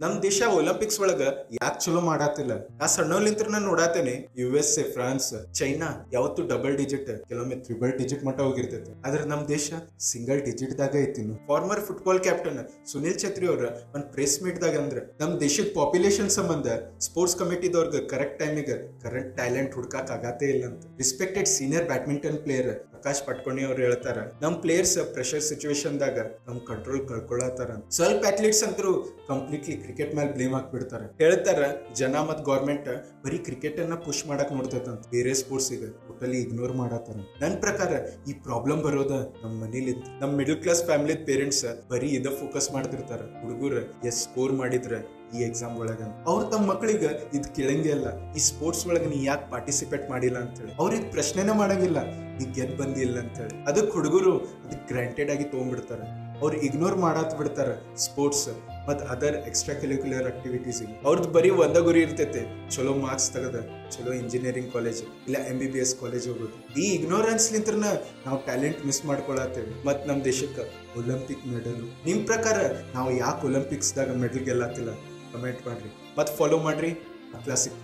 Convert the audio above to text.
ನಮ್ ದೇಶ ಒಲಿಂಪಿಕ್ಸ್ ಒಳಗ ಯಾಕೆ ಚಲೋ ಮಾಡಾತಿಲ್ಲ? ನಾ ಸಣ್ಣಲಿಂತ್ರ ನಾನು ನೋಡಾತೇನೆ USA, ಫ್ರಾನ್ಸ್, ಚೈನಾ ಯಾವತ್ತು ಡಬಲ್ ಡಿಜಿಟ್, ಕೆಲವೊಮ್ಮೆ ತ್ರಿಬಲ್ ಡಿಜಿಟ್ ಮಟ್ಟ ಹೋಗಿರ್ತೈತೆ. ಆದ್ರೆ ನಮ್ ದೇಶ ಸಿಂಗಲ್ ಡಿಜಿಟ್ ದಾಗ ಐತಿ. ಫಾರ್ಮರ್ ಫುಟ್ಬಾಲ್ ಕ್ಯಾಪ್ಟನ್ ಸುನಿಲ್ ಛತ್ರಿ ಅವ್ರ ಒಂದ್ ಪ್ರೆಸ್ ಮೀಟ್ ದಾಗ ಅಂದ್ರ ನಮ್ ದೇಶದ ಪಾಪ್ಯುಲೇಷನ್ ಸಂಬಂಧ ಸ್ಪೋರ್ಟ್ಸ್ ಕಮಿಟಿದವ್ರಿಗೆ ಕರೆಕ್ಟ್ ಟೈಮಿಗೆ ಕರೆಕ್ಟ್ ಟ್ಯಾಲೆಂಟ್ ಹುಡ್ಕಾಕ್ ಆಗತ್ತೇ ಇಲ್ಲ ಅಂತ. Respected senior badminton player Akash Padukone ಅವ್ರು ಹೇಳ್ತಾರ, ನಮ್ ಪ್ಲೇಯರ್ಸ್ ಪ್ರೆಷರ್ ಸಿಚುವೇಶನ್ ದಾಗ ನಮ್ ಕಂಟ್ರೋಲ್ ಕಳ್ಕೊಳತಾರ. ಸ್ವಲ್ಪ ಅಥ್ಲೀಟ್ಸ್ ಅಂತರೂ ಕಂಪ್ಲೀಟ್ಲಿ ಕ್ರಿಕೆಟ್ ಮೇಲೆ ಬ್ಲೇಮ್ ಹಾಕ್ಬಿಡ್ತಾರ. ಹೇಳ್ತಾರ ಜನ ಮತ್ ಗೌರ್ಮೆಂಟ್ ಬರೀ ಕ್ರಿಕೆಟ್ ಅನ್ನ ಪುಷ್ ಮಾಡಕ್ ನೋಡ್ತೈತಂತ, ಬೇರೆ ಸ್ಪೋರ್ಟ್ಸ್ ಈಗ ಟೋಟಲಿ ಇಗ್ನೋರ್ ಮಾಡತ್ತಾರ. ನನ್ ಪ್ರಕಾರ ಈ ಪ್ರಾಬ್ಲಮ್ ಬರೋದ ನಮ್ ಮನೇಲಿ ನಮ್ ಮಿಡಲ್ ಕ್ಲಾಸ್ ಫ್ಯಾಮಿಲಿ ಪೇರೆಂಟ್ಸ್ ಬರೀ ಇದ ಫೋಕಸ್ ಮಾಡ್ತಿರ್ತಾರ. ಹುಡುಗರು ಎಷ್ಟ್ ಸ್ಕೋರ್ ಮಾಡಿದ್ರ ಈ ಎಕ್ಸಾಮ್ ಒಳಗ ಅವ್ರ ತಮ್ಮ ಮಕ್ಕಳಿಗೆ ಇದ್ ಕೇಳಂಗೆ ಇಲ್ಲ, ಈ ಸ್ಪೋರ್ಟ್ಸ್ ಒಳಗ ನೀ ಯಾಕೆ ಪಾರ್ಟಿಸಿಪೇಟ್ ಮಾಡಿಲ್ಲ ಅಂತ ಹೇಳಿ. ಅವ್ರಿಗೆ ಪ್ರಶ್ನೆನೇ ಮಾಡಂಗಿಲ್ಲ ನೀ ಗೆದ್ ಬಂದಿಲ್ಲ ಅಂತ ಹೇಳಿ. ಅದಕ್ಕೆ ಹುಡುಗರು ಅದಕ್ಕೆ ಗ್ರಾಂಟೆಡ್ ಆಗಿ ತಗೊಂಡ್ಬಿಡ್ತಾರ. ಅವ್ರು ಇಗ್ನೋರ್ ಮಾಡಾತ್ ಬಿಡ್ತಾರ ಸ್ಪೋರ್ಟ್ಸ್ ಮತ್ ಅದರ್ ಎಕ್ಸ್ಟ್ರಾ ಕರಿಕ್ಯುಲರ್ ಆಕ್ಟಿವಿಟೀಸ್. ಅವ್ರದ್ದು ಬರೀ ಒಂದ ಗುರಿ ಇರ್ತೈತೆ, ಚಲೋ ಮಾರ್ಕ್ಸ್ ತಗದ ಚಲೋ ಇಂಜಿನಿಯರಿಂಗ್ ಕಾಲೇಜ್ ಇಲ್ಲ MBBS ಕಾಲೇಜ್ ಹೋಗೋದು. ಈ ಇಗ್ನೋರೆನ್ಸ್ ಲಿಂತ್ರನ ನಾವು ಟ್ಯಾಲೆಂಟ್ ಮಿಸ್ ಮಾಡ್ಕೊಳತ್ತೇವೆ. ಮತ್ ನಮ್ ದೇಶಕ್ಕೆ ಒಲಿಂಪಿಕ್ ಮೆಡಲ್. ನಿಮ್ ಪ್ರಕಾರ ನಾವು ಯಾಕೆ ಒಲಿಂಪಿಕ್ಸ್ ದಾಗ ಮೆಡಲ್ ಗೆಲ್ಲತ್ತಿಲ್ಲ? ಕಮೆಂಟ್ ಮಾಡ್ರಿ, ಮತ್ ಫಾಲೋ ಮಾಡ್ರಿ ಕ್ಲಾಸಿಕ್.